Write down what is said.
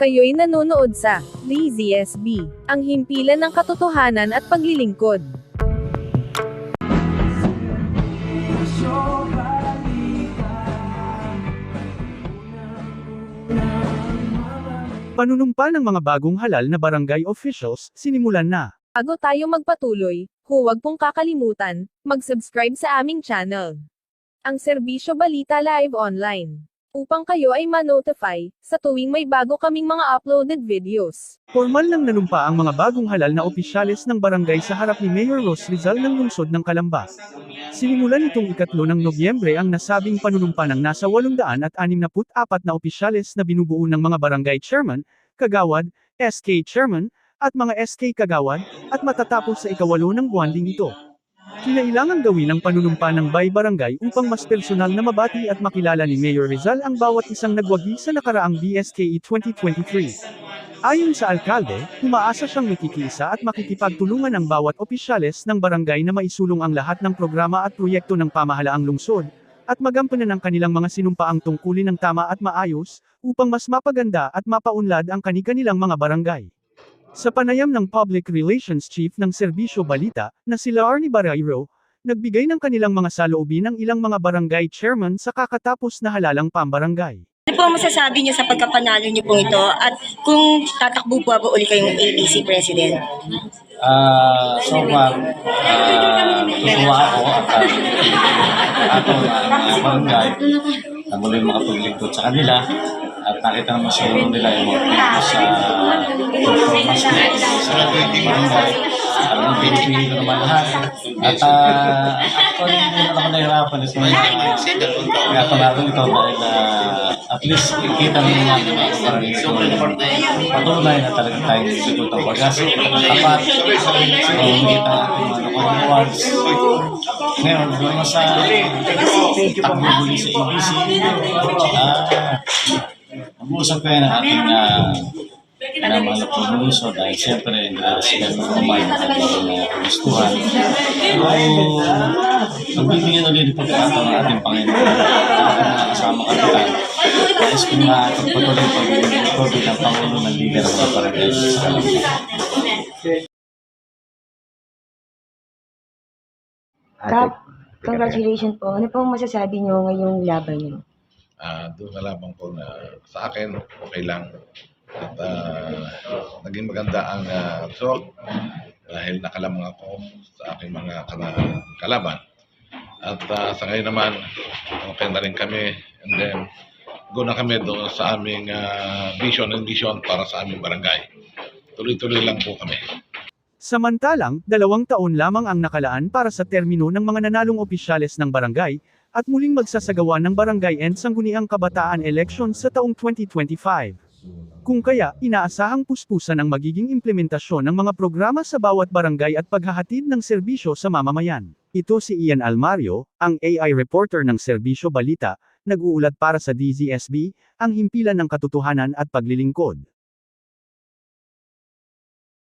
Kayo'y nanonood sa DZSB, ang himpilan ng katotohanan at paglilingkod. Panunumpa ng mga bagong halal na barangay officials, sinimulan na. Bago tayo magpatuloy, huwag pong kakalimutan, mag-subscribe sa aming channel. Ang Serbisyo Balita Live Online. Upang kayo ay ma-notify, sa tuwing may bago kaming mga uploaded videos. Formal nang nanumpa ang mga bagong halal na opisyales ng barangay sa harap ni Mayor Ros Rizal ng lungsod ng Calamba. Sinimulan nitong 3 ng Nobyembre ang nasabing panunumpa ng nasa 864 na opisyales na binubuo ng mga barangay chairman, kagawad, SK chairman, at mga SK kagawad, at matatapos sa 8 ng buwan ding ito. Kinailangan gawin ang panunumpa ng Bay-Barangay upang mas personal na mabati at makilala ni Mayor Rizal ang bawat isang nagwagi sa nakaraang BSKE 2023. Ayon sa alkalde, umaasa siyang makikiisa at makikipagtulungan ang bawat opisyales ng barangay na maisulong ang lahat ng programa at proyekto ng pamahalaang lungsod, at magampanan ang kanilang mga sinumpaang tungkulin ng tama at maayos, upang mas mapaganda at mapaunlad ang kani-kanilang mga barangay. Sa panayam ng Public Relations Chief ng Serbisyo Balita, na sila Arnie Barreiro, nagbigay ng kanilang mga saloobin ang ilang mga barangay chairman sa kakatapos na halalang pambarangay. Ano po ang masasabi niyo sa pagkapanalo niyo po ito at kung tatakbo po ba uli kayong ABC President? So far, tutuwa ako at mga barangay na muli makapaglingkod sa kanila at nakita naman siguro nila yung mga sa performance ko sa barangay. Ang pinipili ko naman lahat. At actually, hindi naman ako nahirapan ito kaya panalo ito dahil at least kita naman natin ang barangay ito. Patunay na talaga tayo nagsigot ng pag-asa. Tapat, hindi tayo ating mga awards. Ngayon, doon sa tagbubuli sa ABC, mag-uusap kayo ng ating mga pag-uso dahil siyempre hindi na sila kumamay ng ating gustuhan. So, nagbibigyan ulit ng pagkakataon ng ating Panginoon at mga kasama kapitan. Nais ko nga pagpatuloy pag-uusap bilang Pangulo ng Liga ng mga barangay sa Calamba. Kap, congratulations po. Ano pong masasabi niyo ngayong laban niyo? Doon na lamang po na sa akin, okay lang. At naging maganda ang result dahil nakalamang ako sa aking mga kalaban. At sa ngayon naman, okay na rin kami. And then, go na kami doon sa aming vision and vision para sa aming barangay. Tuloy-tuloy lang po kami. Samantalang, 2 taon lamang ang nakalaan para sa termino ng mga nanalong opisyales ng barangay, at muling magsasagawa ng barangay and sangguniang kabataan election sa taong 2025. Kung kaya, inaasahang puspusan ang magiging implementasyon ng mga programa sa bawat barangay at paghahatid ng serbisyo sa mamamayan. Ito si Ian Almario, ang AI reporter ng Serbisyo Balita, nag-uulat para sa DZSB, ang himpilan ng katotohanan at paglilingkod.